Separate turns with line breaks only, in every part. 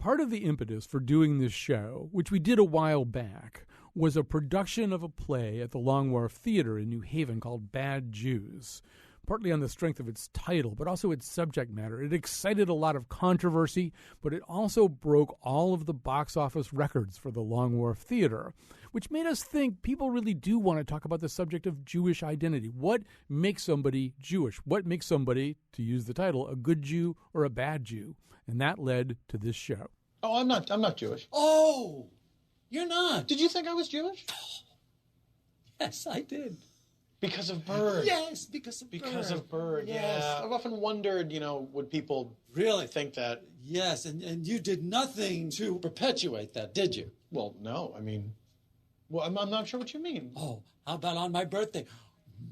part of the impetus for doing this show, which we did a while back, was a production of a play at the Long Wharf Theater in New Haven called Bad Jews. Partly on the strength of its title, but also its subject matter. It excited a lot of controversy, but it also broke all of the box office records for the Long Wharf Theater, which made us think people really do want to talk about the subject of Jewish identity. What makes somebody Jewish? What makes somebody, to use the title, a good Jew or a bad Jew? And that led to this show.
Oh, I'm not Jewish.
Oh, you're not.
Did you think I was Jewish?
Yes, I did.
Because of Bird.
Yes, because of Bird.
Because of Bird,
yes.
Yeah. I've often wondered, would people
really
think that?
Yes, and you did nothing to perpetuate that, did you?
Well, no. I'm not sure what you mean.
Oh, how about on my birthday?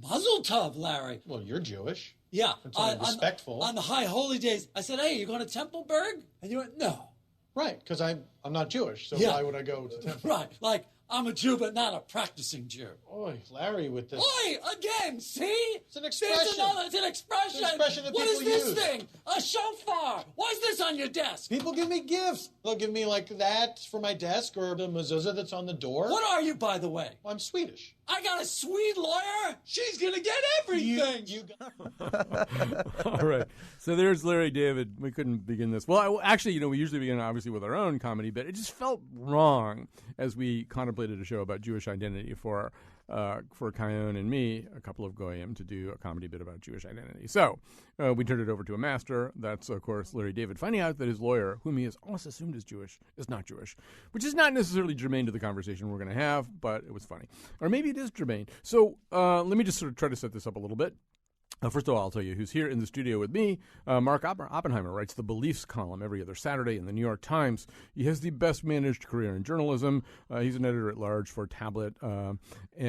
Mazel tov, Larry.
Well, you're Jewish.
Yeah.
It's only respectful.
On the high holy days, I said, hey, you going to Templeberg? And you went, no.
Right, because I'm not Jewish, so why would I go to Temple?
Right, like I'm a Jew, but not a practicing Jew.
Oy, Larry with this.
Oy, again, see?
It's an expression.
It's an expression.
It's an expression that
what
people
is this
use.
thing? A shofar. Why is this on your desk?
People give me gifts. They'll give me like that for my desk or the mezuzah that's on the door.
What are you, by the way?
Well, I'm Swedish.
I got a Swede lawyer. She's going to get everything.
You got...
All right. So there's Larry David. We couldn't begin this. Well, actually, we usually begin, obviously, with our own comedy, but it just felt wrong as we contemplated a show about Jewish identity for Kion and me, a couple of goyim, to do a comedy bit about Jewish identity. So we turned it over to a master. That's, of course, Larry David, finding out that his lawyer, whom he has almost assumed is Jewish, is not Jewish, which is not necessarily germane to the conversation we're going to have, but it was funny. Or maybe it is germane. So let me just sort of try to set this up a little bit. First of all, I'll tell you who's here in the studio with me. Mark Oppenheimer writes the Beliefs column every other Saturday in the New York Times. He has the best-managed career in journalism. He's an editor-at-large for Tablet,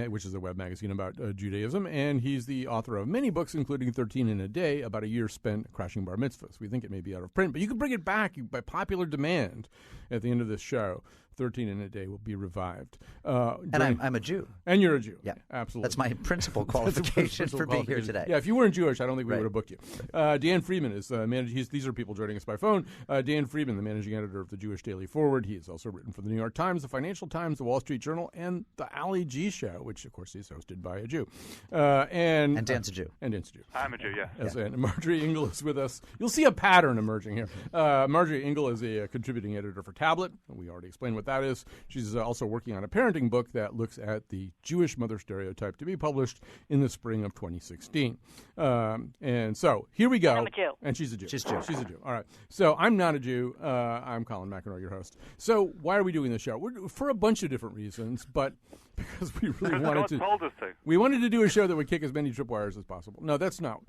which is a web magazine about Judaism, and he's the author of many books, including 13 in a Day, about a year spent crashing bar mitzvahs. We think it may be out of print, but you can bring it back by popular demand at the end of this show. 13 in a Day will be revived.
And I'm a Jew.
And you're a Jew.
Yeah.
Absolutely.
That's my principal qualification for being here today.
Yeah, if you weren't Jewish, I don't think we would have booked you. Dan Friedman is these are people joining us by phone. Dan Friedman, the managing editor of the Jewish Daily Forward. He has also written for the New York Times, the Financial Times, the Wall Street Journal, and the Ali G Show, which, of course, is hosted by a Jew. And
Dan's a Jew.
And Dan's a Jew.
I'm a Jew, yeah.
And Marjorie Engel is with us. You'll see a pattern emerging here. Marjorie Engel is a contributing editor for Tablet. We already explained what that is. She's also working on a parenting book that looks at the Jewish mother stereotype, to be published in the spring of 2016. And so here we go.
And I'm a Jew.
And she's a Jew.
She's Jew.
She's a Jew. All right. So I'm not a Jew. I'm Colin McEnroe, your host. So why are we doing this show? For a bunch of different reasons, but because we really wanted to.
Told us to.
We wanted to do a show that would kick as many tripwires as possible. No, that's not.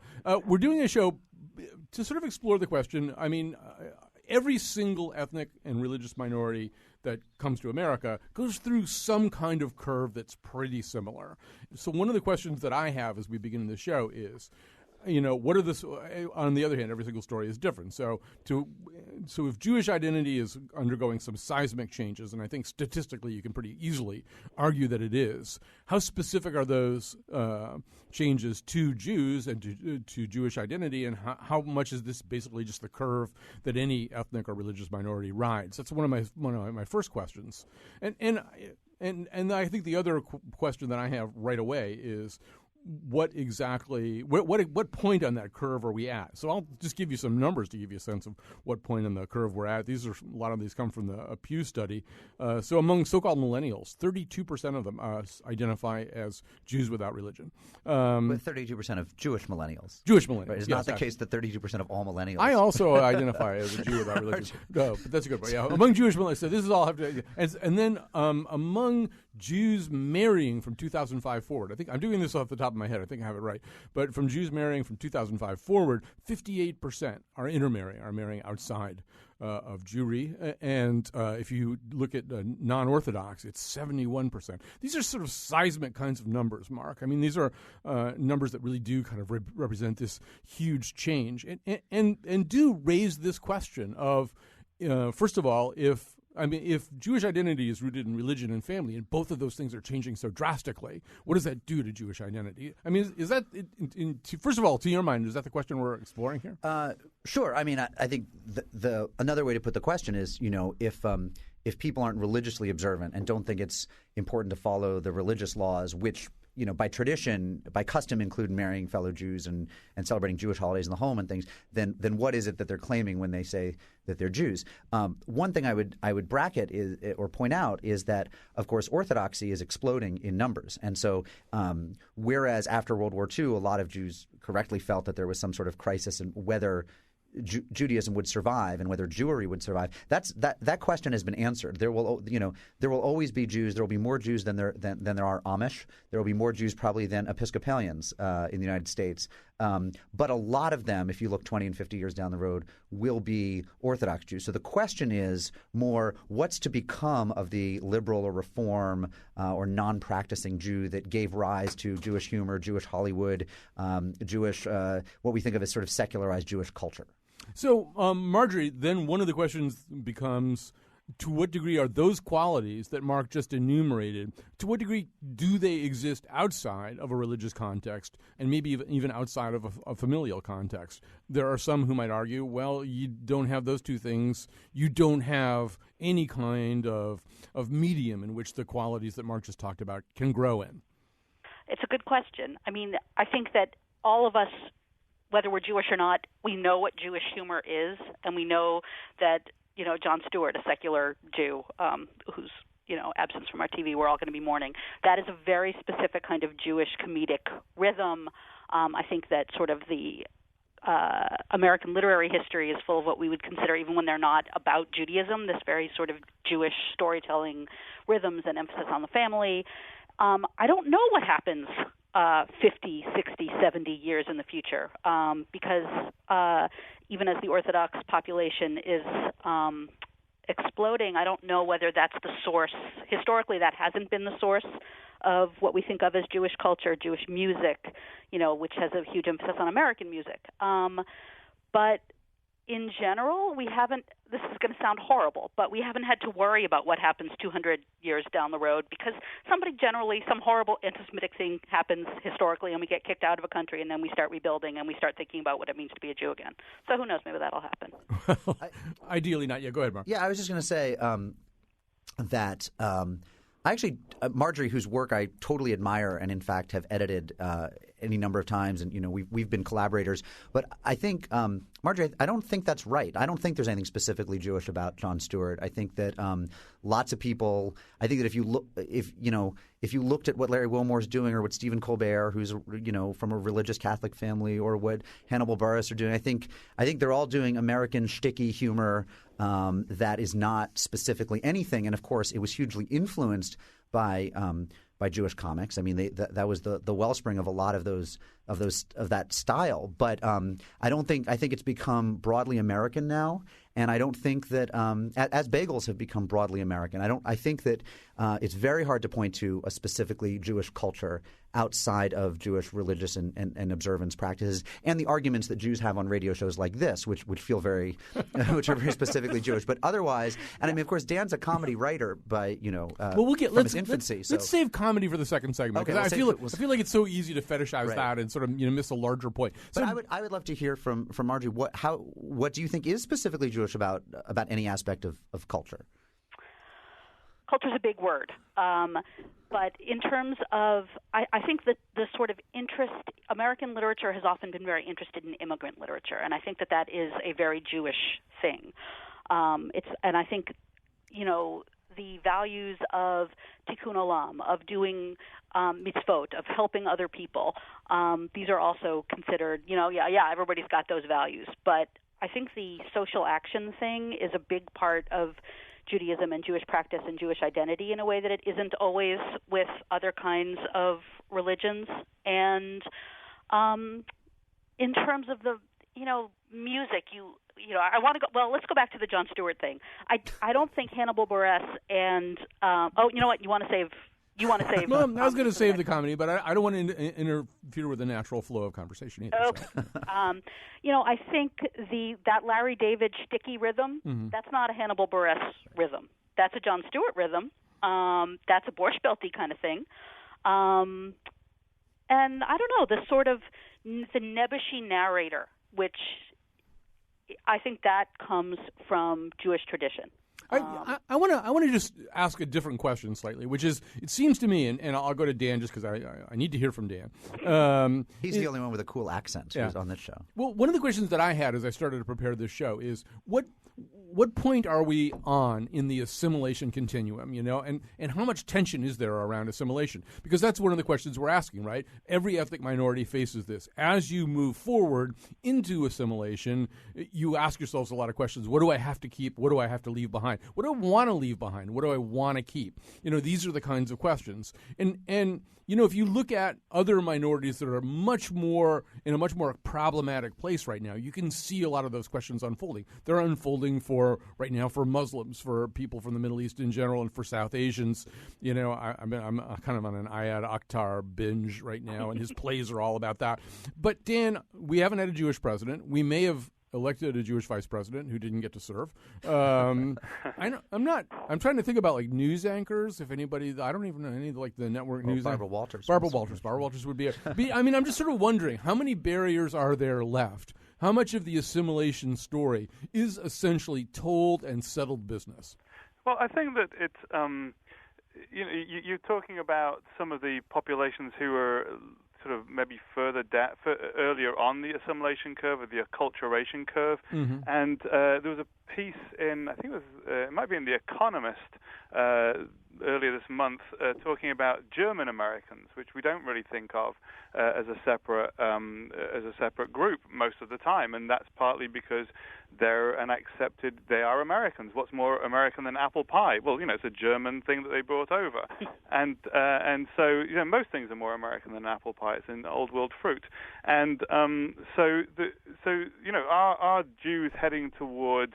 We're doing a show to sort of explore the question. I mean, every single ethnic and religious minority that comes to America goes through some kind of curve that's pretty similar. So one of the questions that I have as we begin the show is, what are this? On the other hand, every single story is different. So if Jewish identity is undergoing some seismic changes, and I think statistically you can pretty easily argue that it is, how specific are those changes to Jews and to Jewish identity, and how much is this basically just the curve that any ethnic or religious minority rides? That's one of my first questions, and I think the other question that I have right away is, what point on that curve are we at? So I'll just give you some numbers to give you a sense of what point on the curve we're at. A lot of these come from the Pew study. So among so-called millennials, 32% of them identify as Jews without religion.
With 32% of Jewish millennials.
Jewish millennials.
Right, it's not the case that 32% of all millennials.
I also identify as a Jew without religion. No, but that's a good point. Yeah, among Jewish millennials. So this is all and then among Jews marrying from 2005 forward. I think I'm doing this off the top of my head. I think I have it right. But from Jews marrying from 2005 forward, 58% are intermarrying, are marrying outside of Jewry. And if you look at non-Orthodox, it's 71%. These are sort of seismic kinds of numbers, Mark. I mean, these are numbers that really do kind of represent this huge change and do raise this question of, first of all, if I mean, if Jewish identity is rooted in religion and family, and both of those things are changing so drastically, what does that do to Jewish identity? I mean, is that, first of all, to your mind, is that the question we're exploring here?
Sure. I mean, I think the another way to put the question is, if people aren't religiously observant and don't think it's important to follow the religious laws, which by tradition, by custom include marrying fellow Jews and celebrating Jewish holidays in the home and things, then what is it that they're claiming when they say that they're Jews? One thing I would bracket or point out is that, of course, Orthodoxy is exploding in numbers. And so whereas after World War II, a lot of Jews correctly felt that there was some sort of crisis in whether Judaism would survive and whether Jewry would survive. That question has been answered. There will always be Jews. There will be more Jews than there are Amish. There will be more Jews probably than Episcopalians in the United States. But a lot of them, if you look 20 and 50 years down the road, will be Orthodox Jews. So the question is more what's to become of the liberal or reform or non-practicing Jew that gave rise to Jewish humor, Jewish Hollywood, Jewish what we think of as sort of secularized Jewish culture.
So, Marjorie, then one of the questions becomes, to what degree are those qualities that Mark just enumerated, to what degree do they exist outside of a religious context and maybe even outside of a familial context? There are some who might argue, well, you don't have those two things. You don't have any kind of medium in which the qualities that Mark just talked about can grow in.
It's a good question. I mean, I think that all of us, whether we're Jewish or not, we know what Jewish humor is, and we know that, Jon Stewart, a secular Jew who's, absence from our TV, we're all going to be mourning. That is a very specific kind of Jewish comedic rhythm. I think that sort of the American literary history is full of what we would consider, even when they're not about Judaism, this very sort of Jewish storytelling rhythms and emphasis on the family. I don't know what happens 50, 60, 70 years in the future because even as the Orthodox population is exploding, I don't know whether that's the source. Historically, that hasn't been the source of what we think of as Jewish culture, Jewish music, which has a huge emphasis on American music. But in general, we haven't, this is going to sound horrible, but we haven't had to worry about what happens 200 years down the road because some horrible anti-Semitic thing happens historically and we get kicked out of a country and then we start rebuilding and we start thinking about what it means to be a Jew again. So who knows, maybe that'll happen.
Well, ideally not yet. Go ahead, Mark.
Yeah, I was just going to say that I actually, Marjorie, whose work I totally admire and in fact have edited any number of times, and we've been collaborators. But I think, Marjorie, I don't think that's right. I don't think there's anything specifically Jewish about Jon Stewart. I think that lots of people. I think that if you looked at what Larry Wilmore's doing, or what Stephen Colbert, who's from a religious Catholic family, or what Hannibal Buress are doing, I think they're all doing American shticky humor that is not specifically anything. And of course, it was hugely influenced by Jewish comics. I mean, that was the wellspring of a lot of that style. But I think it's become broadly American now, and I don't think that as bagels have become broadly American. I think that it's very hard to point to a specifically Jewish culture outside of Jewish religious and observance practices, and the arguments that Jews have on radio shows like this, which feel very, which are very specifically Jewish. But otherwise, and I mean, of course, Dan's a comedy writer by from his infancy.
Let's save comedy for the second segment because I feel like it's so easy to fetishize that and sort of miss a larger point.
But I would love to hear from Marjorie what do you think is specifically Jewish about any aspect of culture?
Culture is a big word, but in terms of, I think that the sort of interest, American literature has often been very interested in immigrant literature, and I think that is a very Jewish thing. And I think, the values of tikkun olam, of doing mitzvot, of helping other people, these are also considered, everybody's got those values, but I think the social action thing is a big part of Judaism and Jewish practice and Jewish identity in a way that it isn't always with other kinds of religions. And in terms of the, music, I want to go, well, let's go back to the Jon Stewart thing. I don't think Hannibal Buress and, you know what, you want to save.
Well, I was going to save the comedy, but I don't want to interfere with the natural flow of conversation either.
Okay. So. I think that Larry David shticky rhythm, that's not a Hannibal Buress rhythm. that's a Jon Stewart rhythm. That's a Borscht Belty kind of thing. And I don't know, the sort of the nebbishy narrator, which I think that comes from Jewish tradition.
I want to just ask a different question slightly, which is, it seems to me, and I'll go to Dan just because I need to hear from Dan.
He's the only one with a cool accent who's on this show.
Well, one of the questions that I had as I started to prepare this show is, what point are we on in the assimilation continuum, and how much tension is there around assimilation? Because that's one of the questions we're asking, right? Every ethnic minority faces this. As you move forward into assimilation, you ask yourselves a lot of questions. What do I have to keep? What do I have to leave behind? What do I want to leave behind? What do I want to keep? These are the kinds of questions. And if you look at other minorities that are in a much more problematic place right now, you can see a lot of those questions unfolding. They're unfolding right now for Muslims, for people from the Middle East in general, and for South Asians. I'm kind of on an Ayad Akhtar binge right now, and his plays are all about that. But Dan, we haven't had a Jewish president. We may have elected a Jewish vice president who didn't get to serve. I'm trying to think about like news anchors. If anybody, I don't even know any of the network news.
Barbara Walters.
Barbara Walters would be. I'm just sort of wondering how many barriers are there left. How much of the assimilation story is essentially told and settled business?
Well, I think that it's you're talking about some of the populations who are sort of maybe earlier on the assimilation curve or the acculturation curve. Mm-hmm. And there was a piece in, I think it might be in The Economist earlier this month, talking about German Americans, which we don't really think of as a separate group most of the time, and that's partly because they are Americans. What's more American than apple pie? Well, it's a German thing that they brought over, and so most things are more American than apple pie. It's an old world fruit, and are Jews heading towards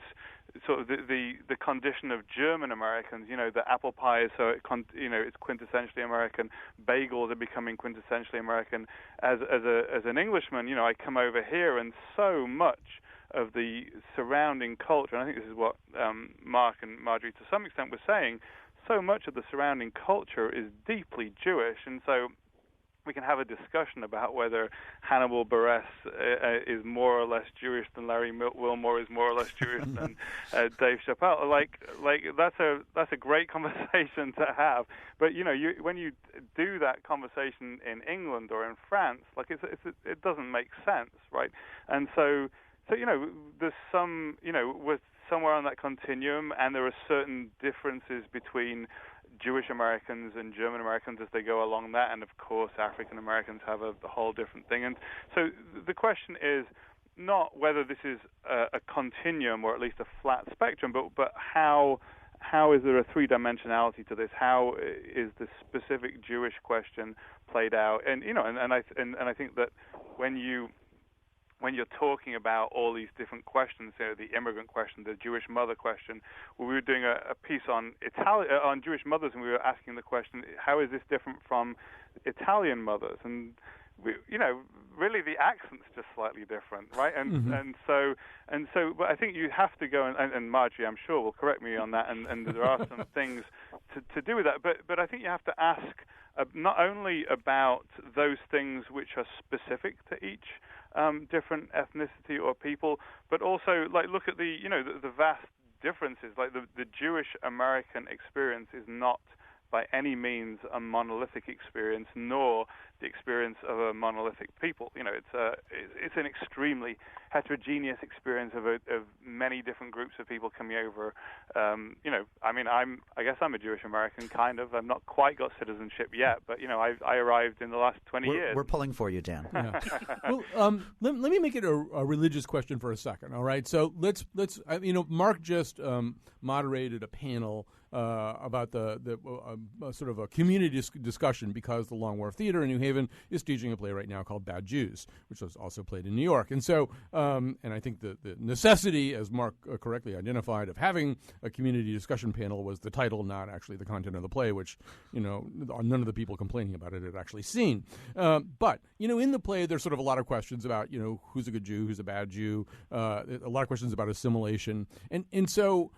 sort of the condition of German Americans? The apple pie is it's quintessentially American. Bagels are becoming quintessentially American. As an Englishman, I come over here and so much of the surrounding culture, and I think this is what Mark and Marjorie to some extent were saying, so much of the surrounding culture is deeply Jewish, and so we can have a discussion about whether Hannibal Buress is more or less Jewish than Larry Wilmore is more or less Jewish than Dave Chappelle. Like that's a great conversation to have. But when you do that conversation in England or in France, it doesn't make sense, right? And so there's some we're somewhere on that continuum, and there are certain differences between Jewish Americans and German Americans as they go along that, and of course African Americans have a whole different thing. And so the question is not whether this is a continuum or at least a flat spectrum, but how is there a three-dimensionality to this? How is the specific Jewish question played out? And I think that when you're talking about all these different questions, the immigrant question, the Jewish mother question, we were doing a piece on Jewish mothers, and we were asking the question, how is this different from Italian mothers? And really the accent's just slightly different, right? And so, but I think you have to go and Marjorie, I'm sure, will correct me on that, and there are some things to do with that. But I think you have to ask not only about those things which are specific to each different ethnicity or people, but also look at the vast differences. The Jewish American experience is not by any means a monolithic experience, nor the experience of a monolithic people. It's an extremely heterogeneous experience of many different groups of people coming over. I guess I'm a Jewish American, kind of. I've not quite got citizenship yet, but I arrived in the last 20 years.
We're pulling for you, Dan.
Yeah. Well, let me make it a religious question for a second. All right, so let's Mark just moderated a panel about the sort of a community discussion, because the Long Wharf Theater in New Haven is staging a play right now called Bad Jews, which was also played in New York. And so, and I think the necessity, as Mark correctly identified, of having a community discussion panel was the title, not actually the content of the play, which, none of the people complaining about it had actually seen. But, in the play, there's sort of a lot of questions about, who's a good Jew, who's a bad Jew, a lot of questions about assimilation. And so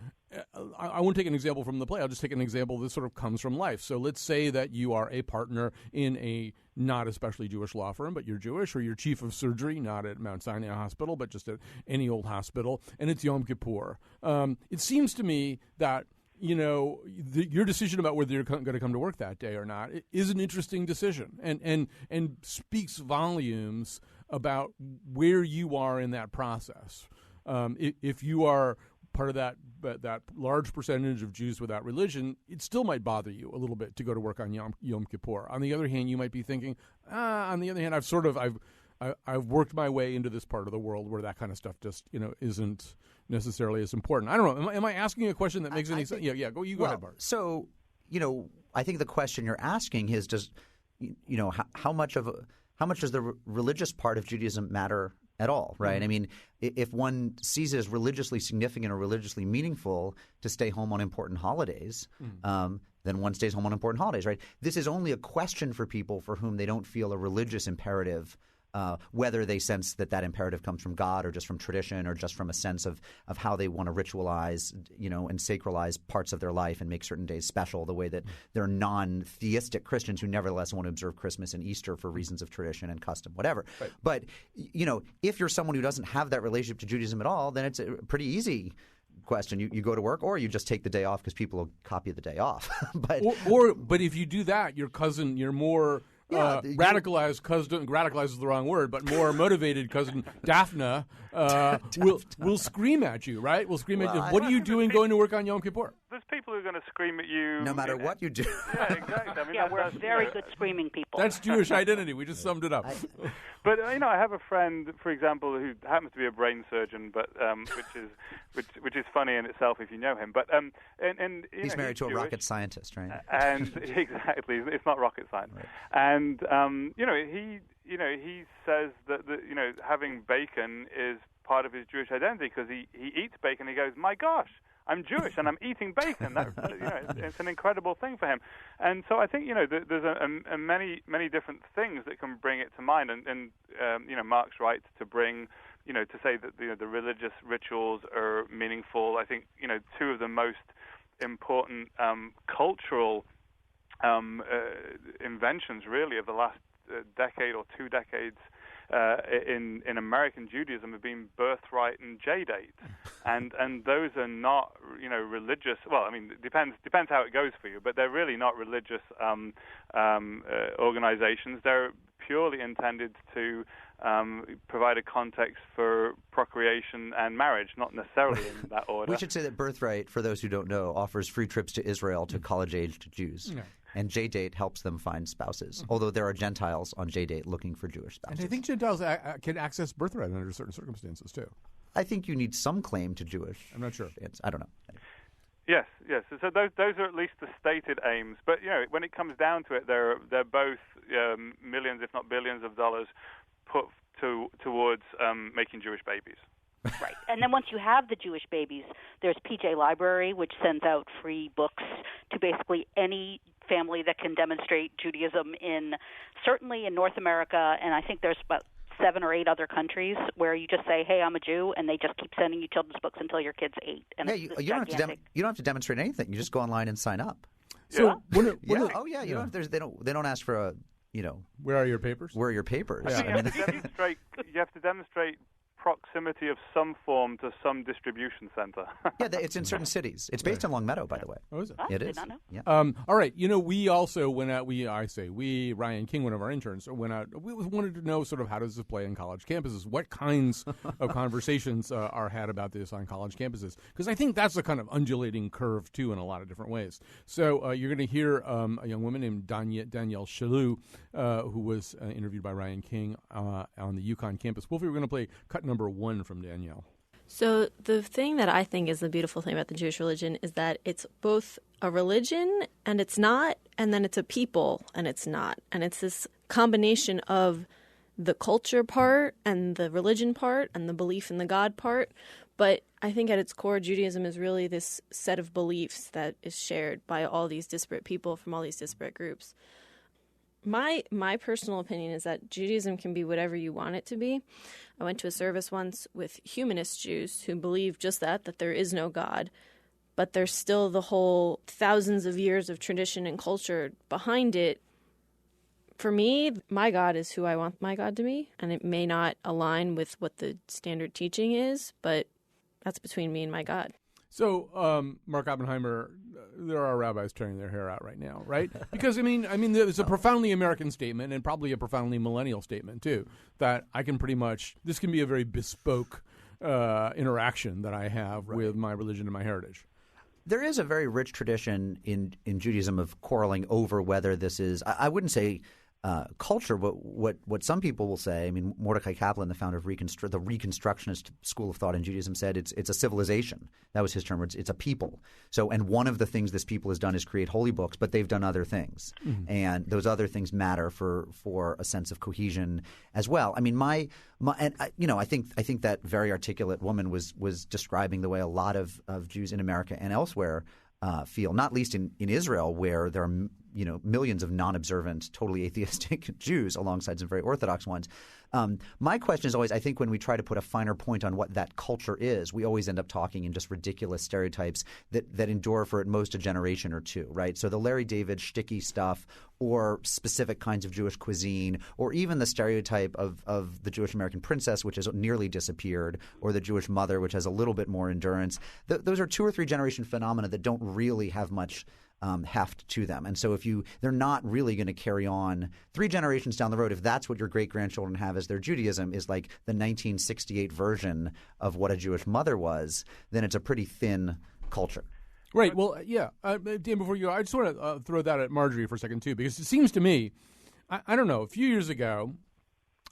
I won't take an example from the play. I'll just take an example that sort of comes from life. So let's say that you are a partner in a not especially Jewish law firm, but you're Jewish, or you're chief of surgery, not at Mount Sinai Hospital, but just at any old hospital, and it's Yom Kippur. It seems to me that your decision about whether you're going to come to work that day or not is an interesting decision, and speaks volumes about where you are in that process. If you are part of that large percentage of Jews without religion, it still might bother you a little bit to go to work on Yom Kippur. On the other hand, you might be thinking, I've worked my way into this part of the world where that kind of stuff just isn't necessarily as important. I don't know. Am I asking a question that makes any sense? Yeah. Go ahead, Bart.
So I think the question you're asking is how much does the religious part of Judaism matter at all, right?
Mm-hmm.
I mean, if one sees it as religiously significant or religiously meaningful to stay home on important holidays, then one stays home on important holidays, right? This is only a question for people for whom they don't feel a religious imperative, whether they sense that imperative comes from God or just from tradition or just from a sense of how they want to ritualize, and sacralize parts of their life and make certain days special, the way that there are non-theistic Christians who nevertheless want to observe Christmas and Easter for reasons of tradition and custom, whatever. Right. But, if you're someone who doesn't have that relationship to Judaism at all, then it's a pretty easy question. You go to work, or you just take the day off because people will copy the day off. But
if you do that, your more radicalized is the wrong word, but more motivated cousin Daphne will scream at you, right? Will scream at you. What are you doing going to work on Yom Kippur?
There's people who are going to scream at you
no matter what you do.
Yeah, exactly. I mean,
we're very good screaming people.
That's Jewish identity. We just summed it up.
But I have a friend, for example, who happens to be a brain surgeon, but which is funny in itself if you know him. But and
he's married to a
Jewish,
rocket scientist, right?
And exactly, it's not rocket science.
Right.
And he says that having bacon is part of his Jewish identity because he eats bacon. He goes, my gosh, I'm Jewish and I'm eating bacon. That's, it's an incredible thing for him. And so I think there's a many different things that can bring it to mind. And Mark's right to bring to say that the religious rituals are meaningful. I think two of the most important cultural inventions really of the last decade or 2 decades in American Judaism have been birthright and J-date, and those are not religious. Well, I mean, it depends how it goes for you, but they're really not religious organizations. They're purely intended to provide a context for procreation and marriage, not necessarily in that order.
We should say that Birthright, for those who don't know, offers free trips to Israel to college-aged Jews. Yeah. And J-Date helps them find spouses, although there are Gentiles on J-Date looking for Jewish spouses.
And I think Gentiles can access birthright under certain circumstances, too.
I think you need some claim to Jewish.
I'm not sure.
I don't know.
Yes. So those are at least the stated aims. But when it comes down to it, they're both millions, if not billions, of dollars put towards making Jewish babies.
Right. And then once you have the Jewish babies, there's PJ Library, which sends out free books to basically any family that can demonstrate Judaism certainly in North America, and I think there's about 7 or 8 other countries where you just say, "Hey, I'm a Jew," and they just keep sending you children's books until your kid's 8. And
you don't have to demonstrate anything. You just go online and sign up.
So
you don't ask for a
Where are your papers?
Where are your papers?
Yeah. You have to demonstrate proximity of some form to some distribution center.
Yeah, it's in certain cities. It's based in Long Meadow, by the way.
Oh, is it?
It is.
Did not know.
Yeah.
All right. We also went out. Ryan King, one of our interns, went out. We wanted to know sort of how does this play on college campuses? What kinds of conversations are had about this on college campuses? Because I think that's a kind of undulating curve too in a lot of different ways. So you're going to hear a young woman named Danielle Chalou, who was interviewed by Ryan King on the UConn campus. Wolfie, we're going to play cut number 1 from Danielle.
So the thing that I think is the beautiful thing about the Jewish religion is that it's both a religion and it's not, and then it's a people and it's not. And it's this combination of the culture part and the religion part and the belief in the God part. But I think at its core, Judaism is really this set of beliefs that is shared by all these disparate people from all these disparate groups. My personal opinion is that Judaism can be whatever you want it to be. I went to a service once with humanist Jews who believe just that there is no God, but there's still the whole thousands of years of tradition and culture behind it. For me, my God is who I want my God to be, and it may not align with what the standard teaching is, but that's between me and my God.
So, Mark Oppenheimer, there are rabbis tearing their hair out right now, right? Because I mean, there's a profoundly American statement and probably a profoundly millennial statement too. That I can this can be a very bespoke interaction that I have with my religion and my heritage.
There is a very rich tradition in Judaism of quarreling over whether this is, I wouldn't say culture, but what some people will say. I mean, Mordecai Kaplan, the founder of the Reconstructionist school of thought in Judaism, said it's a civilization. That was his term. It's a people. So, and one of the things this people has done is create holy books, but they've done other things, and those other things matter for a sense of cohesion as well. I mean, I think that very articulate woman was describing the way a lot of Jews in America and elsewhere feel, not least in Israel, where there are millions of non-observant, totally atheistic Jews alongside some very Orthodox ones. My question is always, I think when we try to put a finer point on what that culture is, we always end up talking in just ridiculous stereotypes that endure for at most a generation or two, right? So the Larry David shticky stuff, or specific kinds of Jewish cuisine, or even the stereotype of the Jewish American princess, which has nearly disappeared, or the Jewish mother, which has a little bit more endurance. Those are 2 or 3 generation phenomena that don't really have much heft to them. And so they're not really going to carry on 3 generations down the road. If that's what your great-grandchildren have as their Judaism is like the 1968 version of what a Jewish mother was, then it's a pretty thin culture.
Right. Well, yeah. Dan, before you go, I just want to throw that at Marjorie for a second, too, because it seems to me, I don't know, a few years ago,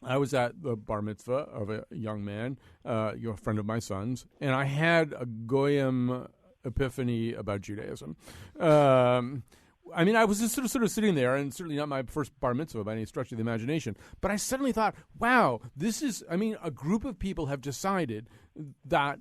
I was at the bar mitzvah of a young man, a friend of my son's, and I had a goyim epiphany about Judaism. I mean, I was just sort of sitting there, and certainly not my first bar mitzvah by any stretch of the imagination, but I suddenly thought, wow, a group of people have decided that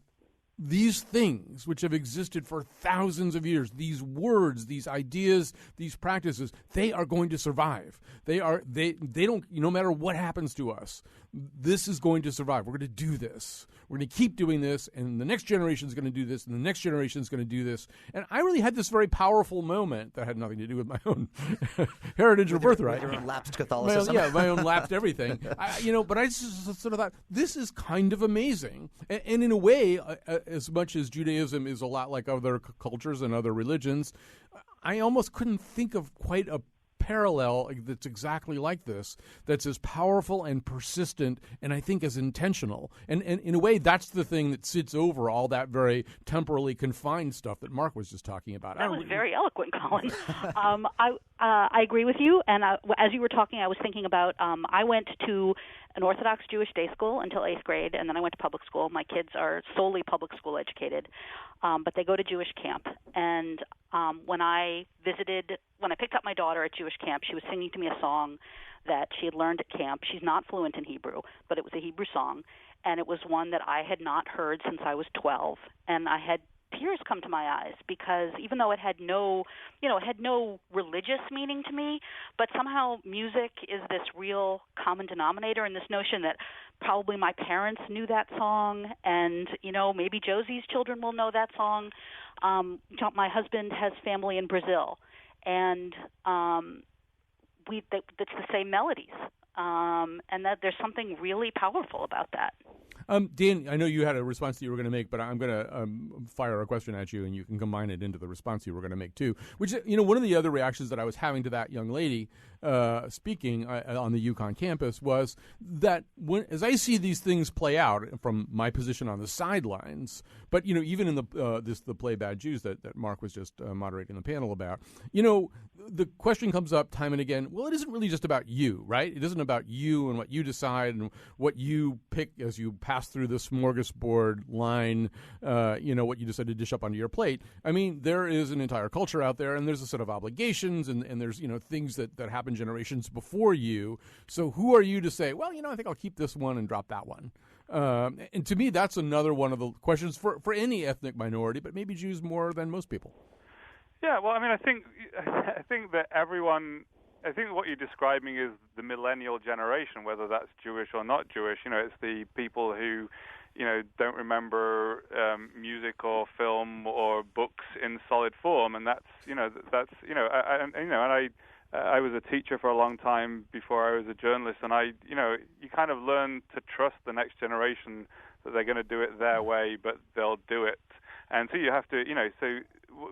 these things which have existed for thousands of years, these words, these ideas, these practices, they are going to survive. They don't, no matter what happens to us, this is going to survive. We're going to do this. We're going to keep doing this, and the next generation is going to do this, and the next generation is going to do this. And I really had this very powerful moment that had nothing to do with my own heritage or birthright.
Your own lapsed Catholicism.
My own lapsed everything. But I just sort of thought, this is kind of amazing. And in a way, as much as Judaism is a lot like other cultures and other religions, I almost couldn't think of quite a parallel that's exactly like this, that's as powerful and persistent and I think as intentional. And in a way, that's the thing that sits over all that very temporally confined stuff that Mark was just talking about.
That was very eloquent, Colin. I agree with you. And as you were talking, I was thinking about I went to an Orthodox Jewish day school until 8th grade, and then I went to public school. My kids are solely public school educated, but they go to Jewish camp. And when I picked up my daughter at Jewish camp, she was singing to me a song that she had learned at camp. She's not fluent in Hebrew, but it was a Hebrew song, and it was one that I had not heard since I was 12, and I had tears come to my eyes because even though it had no religious meaning to me, but somehow music is this real common denominator, and this notion that probably my parents knew that song, and maybe Josie's children will know that song. My husband has family in Brazil, and it's the same melodies, and that there's something really powerful about that.
Dan, I know you had a response that you were going to make, but I'm going to fire a question at you, and you can combine it into the response you were going to make too. Which, one of the other reactions that I was having to that young lady speaking on the UConn campus was that as I see these things play out from my position on the sidelines, but even in the play Bad Jews that Mark was just moderating the panel about, the question comes up time and again. Well, it isn't really just about you, right? It isn't about you and what you decide and what you pick as you pass through the smorgasbord line, what you decide to dish up onto your plate. I mean, there is an entire culture out there, and there's a set of obligations, and there's, things that happen generations before you. So who are you to say, well, I think I'll keep this one and drop that one? And to me, that's another one of the questions for any ethnic minority, but maybe Jews more than most people.
Yeah, well, I mean, I think that everyone... I think what you're describing is the millennial generation, whether that's Jewish or not Jewish. It's the people who, don't remember music or film or books in solid form, and I was a teacher for a long time before I was a journalist, and you kind of learn to trust the next generation that they're going to do it their way, but they'll do it. And so you have to, so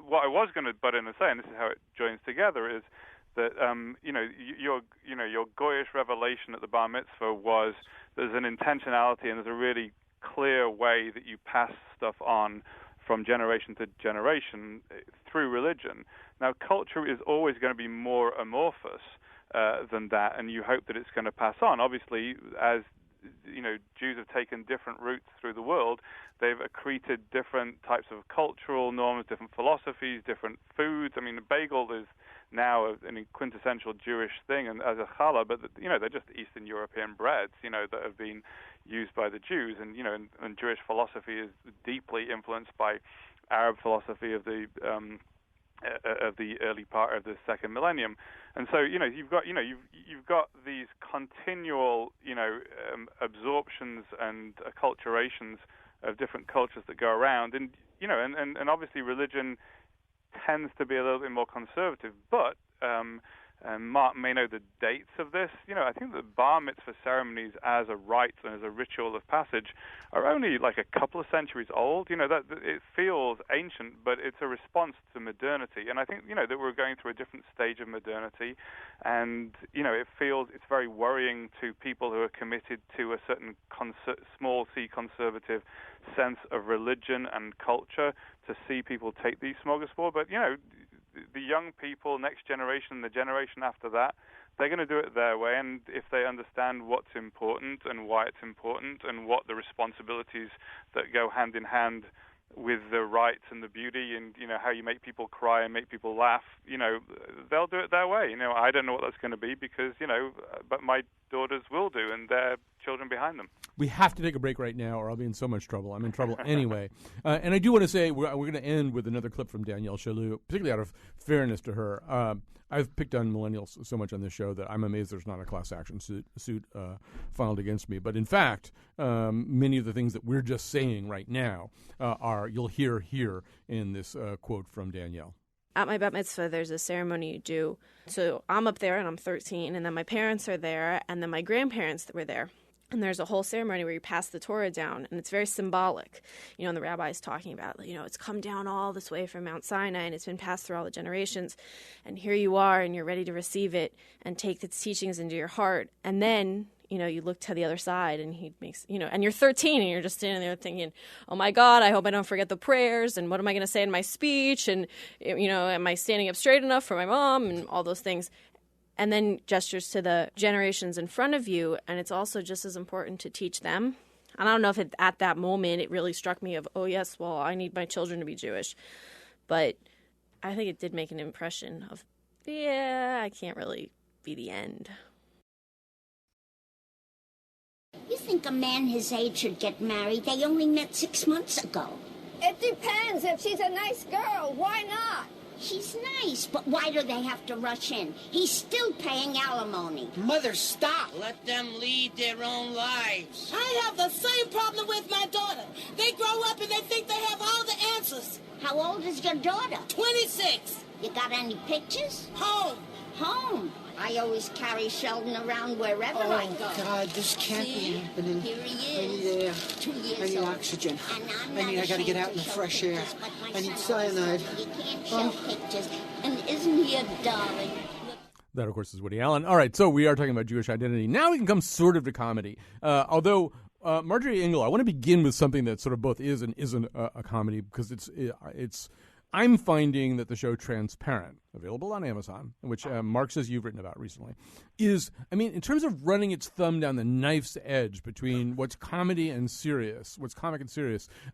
what I was going to butt in and say, and this is how it joins together, is that your goyish revelation at the bar mitzvah was there's an intentionality and there's a really clear way that you pass stuff on from generation to generation through religion. Now, culture is always going to be more amorphous than that, and you hope that it's going to pass on. Obviously, as Jews have taken different routes through the world, they've accreted different types of cultural norms, different philosophies, different foods. I mean, the bagel is now a quintessential Jewish thing, and as a challah, but they're just Eastern European breads, that have been used by the Jews, and Jewish philosophy is deeply influenced by Arab philosophy of the early part of the second millennium, and so you've got these continual absorptions and acculturations of different cultures that go around, and obviously religion tends to be a little bit more conservative, but and Mark may know the dates of this. I think the bar mitzvah ceremonies as a rite and as a ritual of passage are only like a couple of centuries old. That it feels ancient, but it's a response to modernity. And I think, that we're going through a different stage of modernity. And, it's very worrying to people who are committed to a certain small c conservative sense of religion and culture to see people take these smorgasbord. But, the young people, next generation, the generation after that, they're going to do it their way. And if they understand what's important and why it's important and what the responsibilities that go hand in hand with the rights and the beauty and, how you make people cry and make people laugh, they'll do it their way. I don't know what that's going to be because, but my daughters will do, and their children behind them.
We have to take a break right now, or I'll be in so much trouble. I'm in trouble anyway. And I do want to say we're going to end with another clip from Danielle Chalou, particularly out of fairness to her. I've picked on millennials so much on this show that I'm amazed there's not a class action suit filed against me. But in fact, many of the things that we're just saying right now you'll hear here in this quote from Danielle.
At my bat mitzvah, there's a ceremony you do. So I'm up there, and I'm 13, and then my parents are there, and then my grandparents were there. And there's a whole ceremony where you pass the Torah down, and it's very symbolic. And the rabbi's talking about, it's come down all this way from Mount Sinai, and it's been passed through all the generations. And here you are, and you're ready to receive it and take its teachings into your heart. And then, you look to the other side, and he makes, and you're 13, and you're just standing there thinking, oh, my God, I hope I don't forget the prayers, and what am I going to say in my speech, and, am I standing up straight enough for my mom, and all those things. And then gestures to the generations in front of you, and it's also just as important to teach them. And I don't know if at that moment it really struck me of, oh, yes, well, I need my children to be Jewish. But I think it did make an impression of, yeah, I can't really be the end.
You think a man his age should get married? They only met 6 months ago.
It depends. If she's a nice girl, why not?
She's nice, but why do they have to rush in? He's still paying alimony.
Mother, stop.
Let them lead their own lives.
I have the same problem with my daughter. They grow up and they think they have all the answers.
How old is your daughter?
26.
You got any pictures?
Home.
Home? I always carry Sheldon around wherever I go.
Oh, God, this can't be happening.
Here he
I need
is.
air.
2 years
I need
old.
oxygen.
And
I got to get out in the fresh air. I need cyanide.
You can't show pictures. And isn't he a darling?
That, of course, is Woody Allen. All right, so we are talking about Jewish identity. Now we can come sort of to comedy. Although, Marjorie Engel, I want to begin with something that sort of both is and isn't a comedy because it's I'm finding that the show Transparent, available on Amazon, which Mark says you've written about recently, is, in terms of running its thumb down the knife's edge between what's comic and serious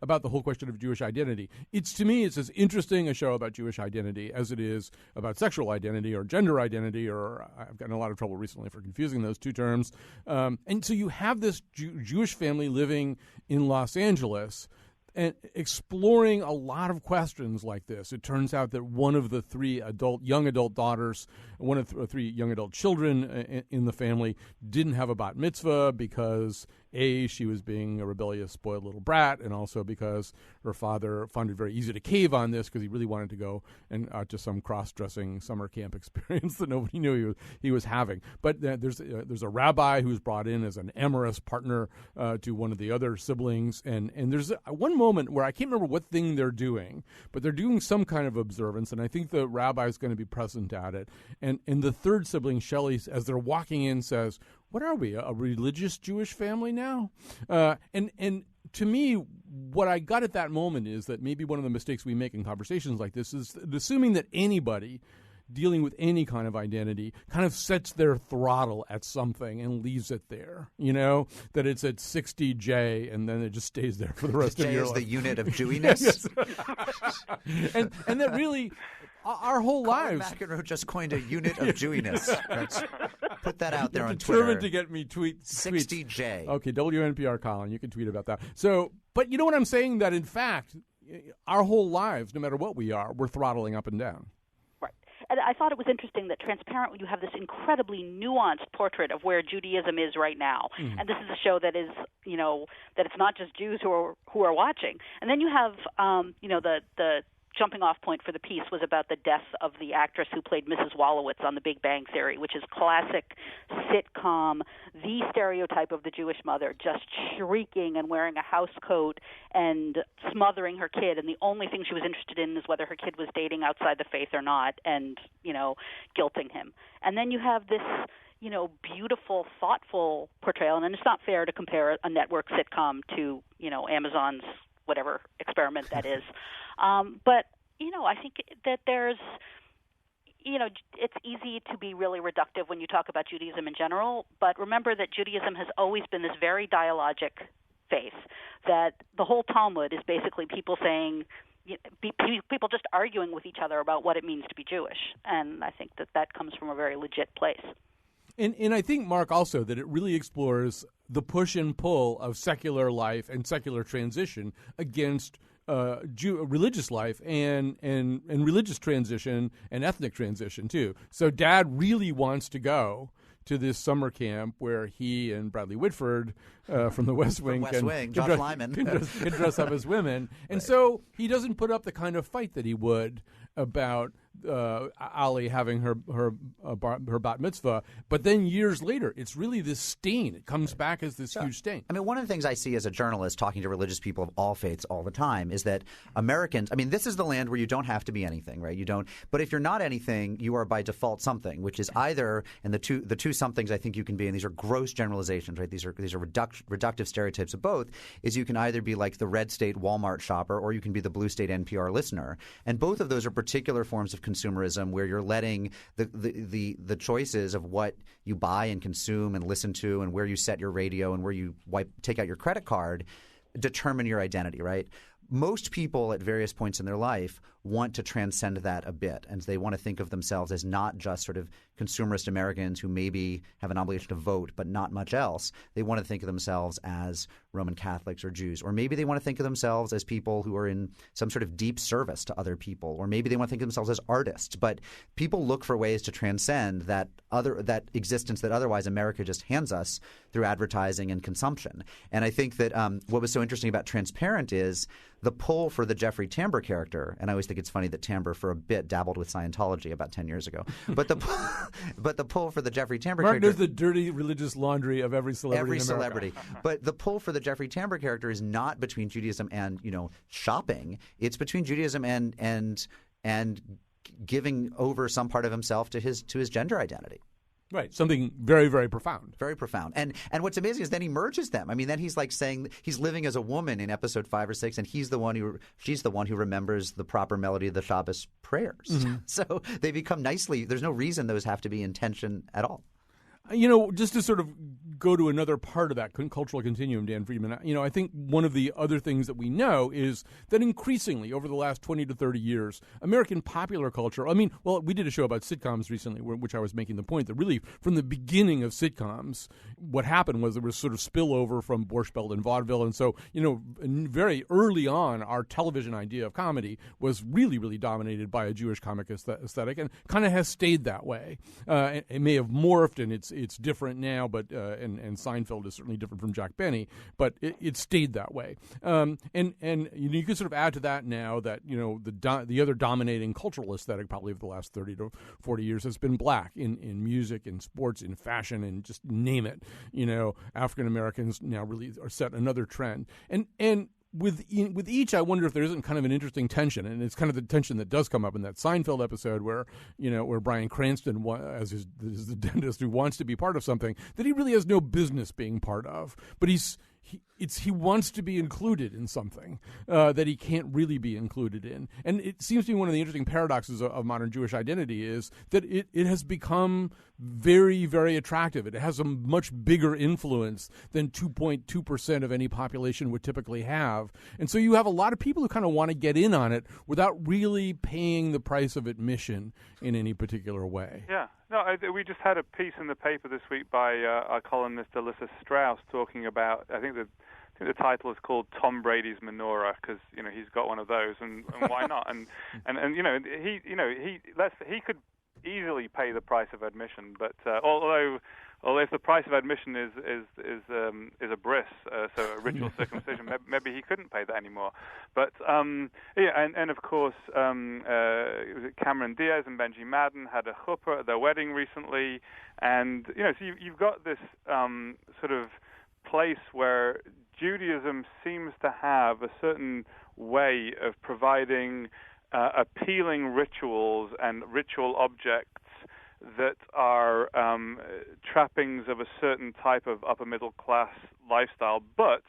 about the whole question of Jewish identity. To me, it's as interesting a show about Jewish identity as it is about sexual identity or gender identity, or I've gotten in a lot of trouble recently for confusing those two terms. And so you have this Jewish family living in Los Angeles and exploring a lot of questions like this. It turns out that one of the three young adult daughters, one of three young adult children in the family didn't have a bat mitzvah because she was being a rebellious, spoiled little brat, and also because her father found it very easy to cave on this because he really wanted to go and to some cross-dressing summer camp experience that nobody knew he was having. But there's a rabbi who's brought in as an amorous partner to one of the other siblings, and there's one moment where I can't remember what thing they're doing, but they're doing some kind of observance, and I think the rabbi is going to be present at it. And the third sibling, Shelley, as they're walking in, says, "What are we, a religious Jewish family now?" And to me, what I got at that moment is that maybe one of the mistakes we make in conversations like this is assuming that anybody dealing with any kind of identity kind of sets their throttle at something and leaves it there, that it's at 60J and then it just stays there for the rest of your life.
J is the unit of Jewiness.
and that really, our whole
Colin
lives.
McEnroe just coined a unit of Jewiness. Put that out there on Twitter.
Determined to get me tweets.
60J.
Okay, WNPR Colin, you can tweet about that. So, but you know what I'm saying? That in fact, our whole lives, no matter what we are, we're throttling up and down.
And I thought it was interesting that Transparent, you have this incredibly nuanced portrait of where Judaism is right now. Mm. And this is a show that is, that it's not just Jews who are watching. And then you have, the jumping off point for the piece was about the death of the actress who played Mrs. Wolowitz on The Big Bang Theory, which is classic sitcom, the stereotype of the Jewish mother, just shrieking and wearing a house coat and smothering her kid. And the only thing she was interested in is whether her kid was dating outside the faith or not, and, guilting him. And then you have this beautiful, thoughtful portrayal. And it's not fair to compare a network sitcom to, Amazon's whatever experiment that is. But, I think that there's, it's easy to be really reductive when you talk about Judaism in general. But remember that Judaism has always been this very dialogic faith, that the whole Talmud is basically people saying, people just arguing with each other about what it means to be Jewish. And I think that comes from a very legit place.
And I think, Mark, also that it really explores the push and pull of secular life and secular transition against religious life and religious transition and ethnic transition, too. So Dad really wants to go to this summer camp where he and Bradley Whitford from the West Wing can dress up as women. And so he doesn't put up the kind of fight that he would about Ali having her bat mitzvah, but then years later, it's really this stain. It comes back as this huge stain.
I mean, one of the things I see as a journalist talking to religious people of all faiths all the time is that Americans, this is the land where you don't have to be anything, right? You don't. But if you're not anything, you are by default something, which is either, and the two somethings I think you can be, and these are gross generalizations, right? These are reductive stereotypes of both, is you can either be like the red state Walmart shopper or you can be the blue state NPR listener. And both of those are particular forms of consumerism where you're letting the choices of what you buy and consume and listen to and where you set your radio and where you take out your credit card determine your identity, right? Most people at various points in their life want to transcend that a bit, and they want to think of themselves as not just sort of consumerist Americans who maybe have an obligation to vote but not much else. They want to think of themselves as Roman Catholics or Jews, or maybe they want to think of themselves as people who are in some sort of deep service to other people, or maybe they want to think of themselves as artists. But people look for ways to transcend that existence that otherwise America just hands us through advertising and consumption. And I think that what was so interesting about Transparent is the pull for the Jeffrey Tambor character, and I always think it's funny that Tambor for a bit dabbled with Scientology about 10 years ago. But the pull for the Jeffrey Tambor
Mark
character –
knows the dirty religious laundry of every celebrity in America.
But the pull for the Jeffrey Tambor character is not between Judaism and, shopping. It's between Judaism and giving over some part of himself to his gender identity.
Right, something very, very profound.
Very profound. And what's amazing is then he merges them. I mean, then he's like saying he's living as a woman in episode 5 or 6, and she's the one who remembers the proper melody of the Shabbos prayers. Mm-hmm. So they become nicely – there's no reason those have to be in tension at all.
Just to sort of go to another part of that cultural continuum, Dan Friedman, I think one of the other things that we know is that increasingly over the last 20 to 30 years, American popular culture, we did a show about sitcoms recently, which I was making the point that really from the beginning of sitcoms, what happened was there was sort of spillover from Borscht Belt and vaudeville. And so, very early on, our television idea of comedy was really, really dominated by a Jewish comic aesthetic and kind of has stayed that way. It may have morphed and it's it's different now, but and Seinfeld is certainly different from Jack Benny, but it stayed that way. And you can sort of add to that now that the other dominating cultural aesthetic probably of the last 30 to 40 years has been black in music, in sports, in fashion, and just name it. African Americans now really are set another trend, and with each, I wonder if there isn't kind of an interesting tension, and it's kind of the tension that does come up in that Seinfeld episode where Bryan Cranston, as the dentist who wants to be part of something that he really has no business being part of, but he wants to be included in something that he can't really be included in. And it seems to me one of the interesting paradoxes of modern Jewish identity is that it has become very, very attractive. It has a much bigger influence than 2.2% of any population would typically have. And so you have a lot of people who kind of want to get in on it without really paying the price of admission in any particular way.
Yeah. No, we just had a piece in the paper this week by our columnist Alyssa Strauss talking about, I think the title is called Tom Brady's Menorah, because he's got one of those, and why not? And he could easily pay the price of admission, but although if the price of admission is a bris, so a ritual circumcision, maybe he couldn't pay that anymore. But and of course Cameron Diaz and Benji Madden had a chuppah at their wedding recently, and so you've got this sort of place where Judaism seems to have a certain way of providing appealing rituals and ritual objects that are trappings of a certain type of upper middle class lifestyle, but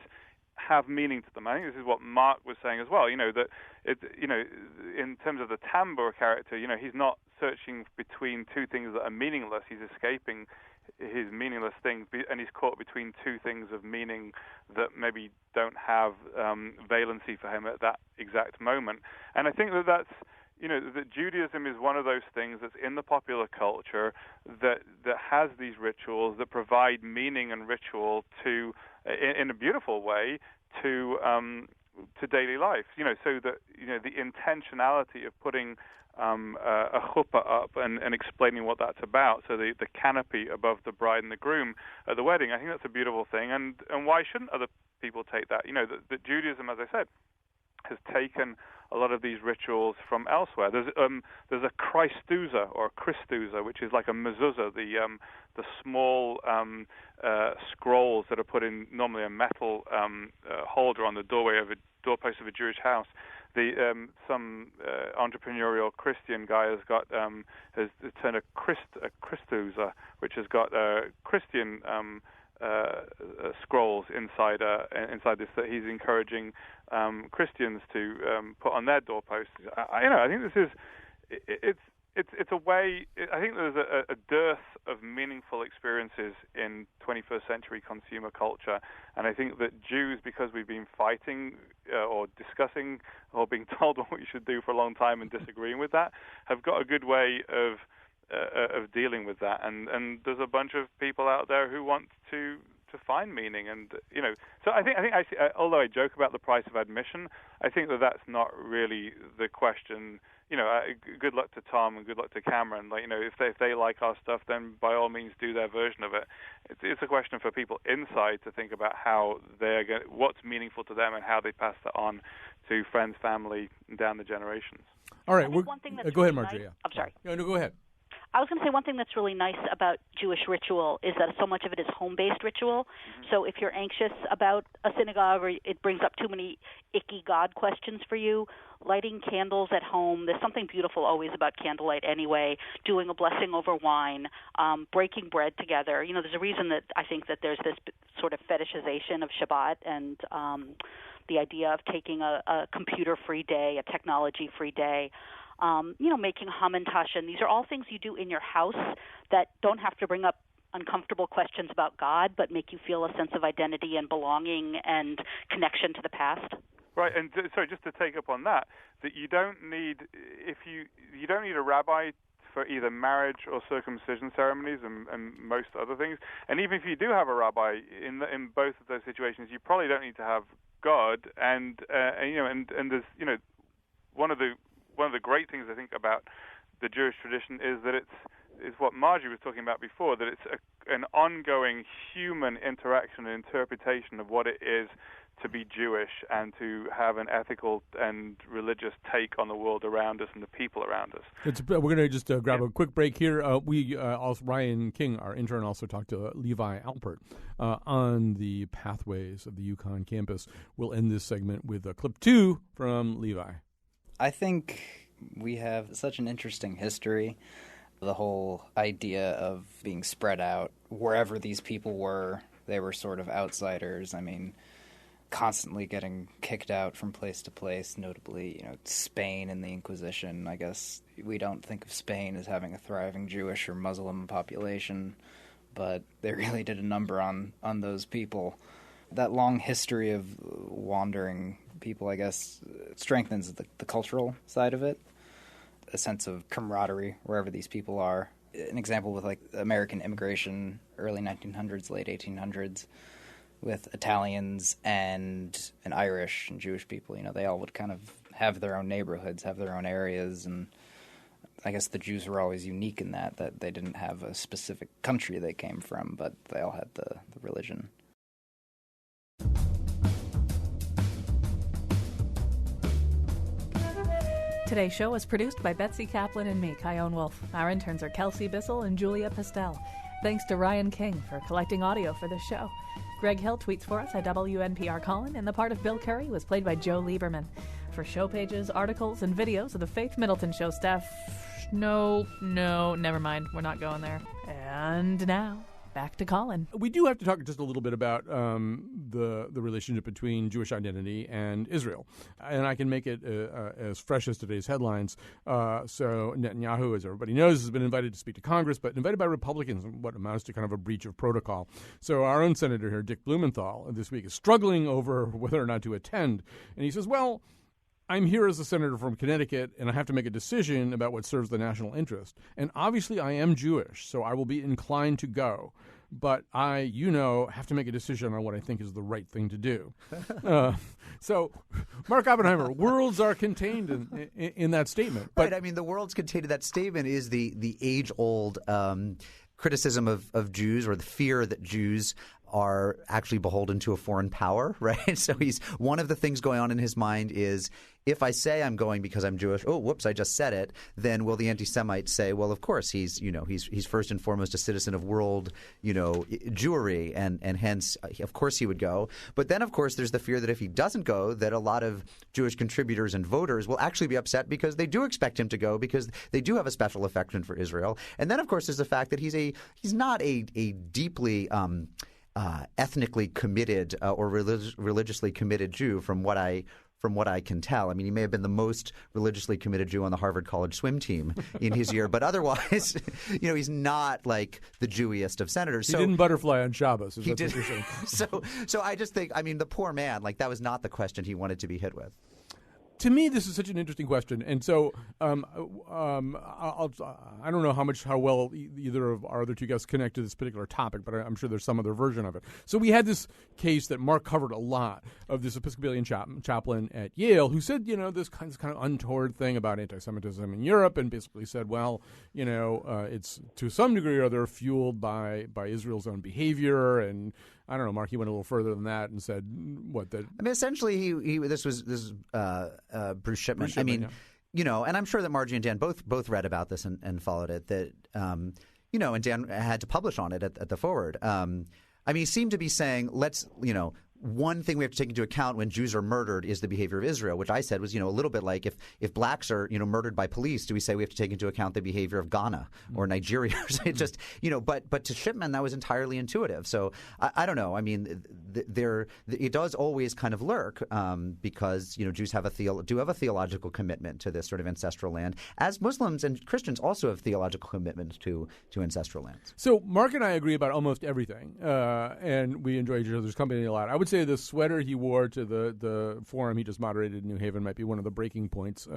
have meaning to them. I think this is what Mark was saying as well. That in terms of the Tambor character, he's not searching between two things that are meaningless. He's escaping his meaningless things, and he's caught between two things of meaning that maybe don't have valency for him at that exact moment. And I think that Judaism is one of those things that's in the popular culture that has these rituals that provide meaning and ritual to, in a beautiful way, to daily life. So that the intentionality of putting a chuppah up and explaining what that's about, so the canopy above the bride and the groom at the wedding, I think that's a beautiful thing. And why shouldn't other people take that? That Judaism, as I said, has taken a lot of these rituals from elsewhere. There's a Christuza or Christuza, which is like a mezuzah, the small scrolls that are put in normally a metal holder on the doorpost of a Jewish house. Some entrepreneurial Christian guy has turned a Christuza, which has got Christian scrolls inside this that he's encouraging Christians to put on their doorposts. I think this is it's a way. I think there's a dearth of meaningful experiences in 21st century consumer culture, and I think that Jews, because we've been fighting or discussing or being told what we should do for a long time and disagreeing with that, have got a good way of dealing with that. And there's a bunch of people out there who want to find meaning, and so I think although I joke about the price of admission, I think that's not really the question. Good luck to Tom and good luck to Cameron. If they like our stuff, then by all means do their version of it. It's a question for people inside to think about how what's meaningful to them and how they pass that on to friends, family, and down the generations.
All right,
one thing that's
go ahead,
really
Marjorie.
nice, I'm sorry.
No, go ahead.
I was going to say one thing that's really nice about Jewish ritual is that so much of it is home-based ritual. Mm-hmm. So if you're anxious about a synagogue or it brings up too many icky God questions for you, lighting candles at home, there's something beautiful always about candlelight anyway, doing a blessing over wine, breaking bread together. There's a reason that I think that there's this sort of fetishization of Shabbat and the idea of taking a computer-free day, a technology-free day. Making hamantash, and these are all things you do in your house that don't have to bring up uncomfortable questions about God, but make you feel a sense of identity and belonging and connection to the past.
Right, and sorry, just to take up on that you don't need you don't need a rabbi for either marriage or circumcision ceremonies and most other things. And even if you do have a rabbi in both of those situations, you probably don't need to have God. And there's one of the great things I think about the Jewish tradition is that it's is what Margie was talking about before, that it's an ongoing human interaction and interpretation of what it is to be Jewish and to have an ethical and religious take on the world around us and the people around us.
We're going to just grab a quick break here. Ryan King, our intern, also talked to Levi Alpert on the pathways of the UConn campus. We'll end this segment with clip 2 from Levi.
I think we have such an interesting history. The whole idea of being spread out wherever these people were, they were sort of outsiders. I mean, constantly getting kicked out from place to place, notably, Spain and the Inquisition. I guess we don't think of Spain as having a thriving Jewish or Muslim population, but they really did a number on those people. That long history of wandering people, I guess, strengthens the cultural side of it, a sense of camaraderie wherever these people are. An example with American immigration, early 1900s, late 1800s, with Italians and Irish and Jewish people. They all would kind of have their own neighborhoods, have their own areas, and I guess the Jews were always unique in that they didn't have a specific country they came from, but they all had the religion.
Today's show was produced by Betsy Kaplan and me, Kyone Wolf. Our interns are Kelsey Bissell and Julia Pastel. Thanks to Ryan King for collecting audio for this show. Greg Hill tweets for us at WNPR Colin, and the part of Bill Curry was played by Joe Lieberman. For show pages, articles, and videos of the Faith Middleton Show staff, no, never mind. We're not going there. And now, back to Colin.
We do have to talk just a little bit about the relationship between Jewish identity and Israel. And I can make it as fresh as today's headlines. So Netanyahu, as everybody knows, has been invited to speak to Congress, but invited by Republicans in what amounts to kind of a breach of protocol. So our own senator here, Dick Blumenthal, this week is struggling over whether or not to attend. And he says, well, I'm here as a senator from Connecticut, and I have to make a decision about what serves the national interest. And obviously I am Jewish, so I will be inclined to go. But I, have to make a decision on what I think is the right thing to do. So, Mark Oppenheimer, worlds are contained in that statement.
But, right, I mean, the worlds contained in that statement is the age-old criticism of Jews, or the fear that Jews are actually beholden to a foreign power, right? So one of the things going on in his mind is, if I say I'm going because I'm Jewish, oh, whoops, I just said it, then will the anti-Semites say, well, of course, he's first and foremost a citizen of world, Jewry, and hence, of course, he would go. But then, of course, there's the fear that if he doesn't go, that a lot of Jewish contributors and voters will actually be upset because they do expect him to go, because they do have a special affection for Israel. And then, of course, there's the fact that he's not a deeply ethnically committed or religiously committed Jew, from what I can tell. I mean, he may have been the most religiously committed Jew on the Harvard College swim team in his year, but otherwise, he's not like the Jewiest of senators.
He didn't butterfly on Shabbos.
He did. So I just think, the poor man, that was not the question he wanted to be hit with.
To me, this is such an interesting question, and so I don't know how well either of our other two guests connect to this particular topic, but I'm sure there's some other version of it. So we had this case that Mark covered a lot, of this Episcopalian chaplain at Yale who said, this kind of untoward thing about anti-Semitism in Europe, and basically said, well, it's to some degree or other fueled by Israel's own behavior. And I don't know, Mark, he went a little further than that and said what that. I
mean, essentially, this was Bruce Shipman. And I'm sure that Margie and Dan both read about this and followed it. That and Dan had to publish on it at the forward. He seemed to be saying, let's one thing we have to take into account when Jews are murdered is the behavior of Israel, which I said was, a little bit like if blacks are, murdered by police, do we say we have to take into account the behavior of Ghana or Nigeria? It's just, but to Shipman, that was entirely intuitive. So I don't know. I mean, it does always kind of lurk because, Jews have a theological commitment to this sort of ancestral land, as Muslims and Christians also have theological commitment to ancestral lands.
So Mark and I agree about almost everything, and we enjoy each other's company a lot. I would say the sweater he wore to the forum he just moderated in New Haven might be one of the breaking points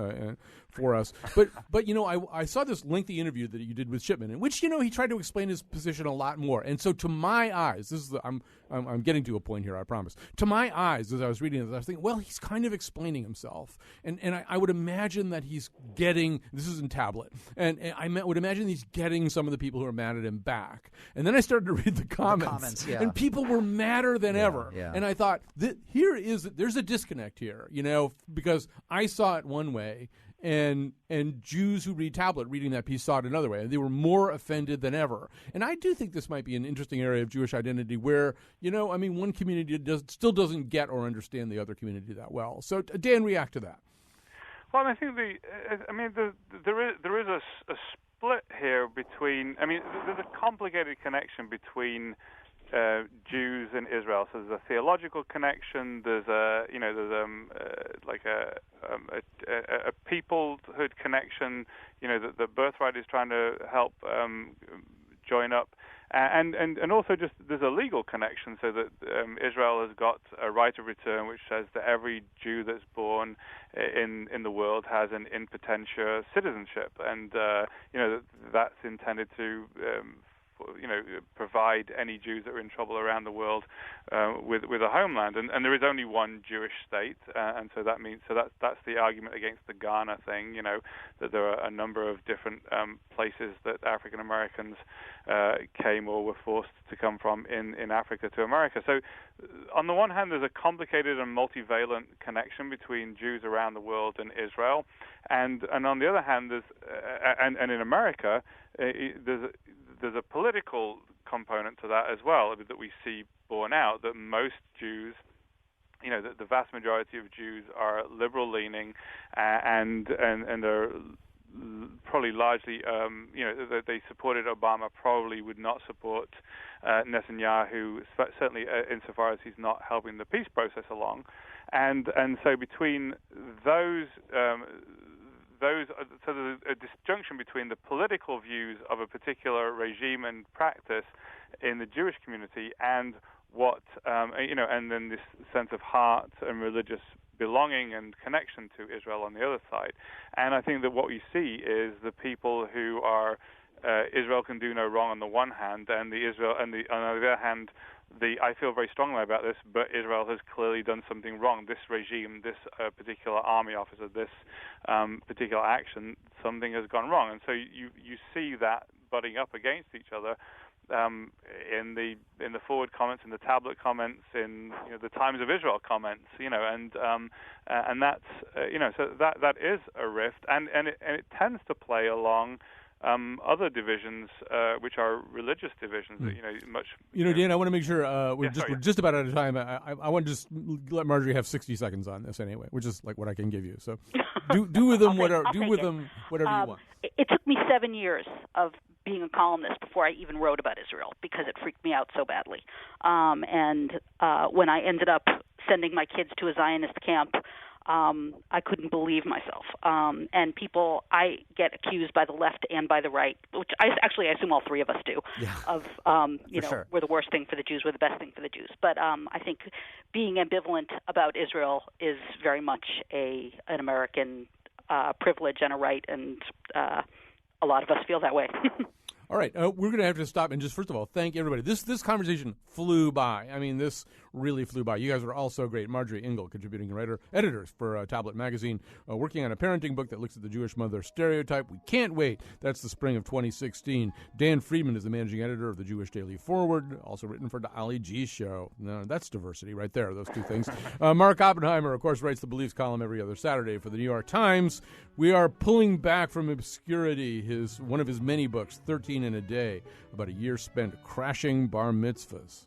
for us. But I saw this lengthy interview that you did with Shipman, in which he tried to explain his position a lot more. And so to my eyes, I'm I'm getting to a point here, I promise. To my eyes, as I was reading this, I was thinking, well, he's kind of explaining himself. And I would imagine that he's getting, this is in tablet, and would imagine he's getting some of the people who are mad at him back. And then I started to read the comments
yeah.
and people were madder than ever.
Yeah.
And I thought, there's a disconnect here, because I saw it one way, and Jews who read tablet reading that piece saw it another way, and they were more offended than ever. And I do think this might be an interesting area of Jewish identity where, one community still doesn't get or understand the other community that well. So, Dan, react to that.
Well, I think there is a split here between. There's a complicated connection between Jews and Israel. So there's a theological connection. There's a peoplehood connection. The birthright is trying to help join up, and also just there's a legal connection. So that Israel has got a right of return, which says that every Jew that's born in the world has an in potentia citizenship, and that's intended to provide any Jews that are in trouble around the world with a homeland, and there is only one Jewish state, and so that's the argument against the Ghana thing. That there are a number of different places that African Americans came or were forced to come from in Africa to America. So on the one hand, there's a complicated and multivalent connection between Jews around the world and Israel, and on the other hand, there's and in America, there's a political component to that as well that we see borne out, that most Jews, the vast majority of Jews are liberal-leaning and are probably largely, that they supported Obama, probably would not support Netanyahu, certainly insofar as he's not helping the peace process along. And so between those so there's a disjunction between the political views of a particular regime and practice in the Jewish community and what and then this sense of heart and religious belonging and connection to Israel on the other side. And I think that what we see is the people who are Israel can do no wrong on the one hand, and on the other hand, I feel very strongly about this, but Israel has clearly done something wrong. This regime, this particular army officer, this particular action, something has gone wrong. And so you see that butting up against each other in the forward comments, in the tablet comments, in the Times of Israel comments, and that's so that is a rift, and it tends to play along other divisions, which are religious divisions, much.
Dan, I want to make sure we're just about out of time. I want to just let Marjorie have 60 seconds on this anyway, which is like what I can give you. So do with them whatever you want.
It took me 7 years of being a columnist before I even wrote about Israel because it freaked me out so badly. And when I ended up sending my kids to a Zionist camp, I couldn't believe myself. And I get accused by the left and by the right, which I assume all three of us do, of,
sure.
We're the worst thing for the Jews, we're the best thing for the Jews. But I think being ambivalent about Israel is very much an American privilege and a right, and a lot of us feel that way.
All right, we're going to have to stop and just, first of all, thank everybody. This conversation flew by. I mean, this really flew by. You guys were all so great. Marjorie Engel, contributing editor for Tablet Magazine, working on a parenting book that looks at the Jewish mother stereotype. We can't wait. That's the spring of 2016. Dan Friedman is the managing editor of the Jewish Daily Forward, also written for the Ali G Show. No, that's diversity right there, those two things. Mark Oppenheimer, of course, writes the Beliefs column every other Saturday for the New York Times. We are pulling back from obscurity, one of his many books, 13 in a Day, about a year spent crashing bar mitzvahs.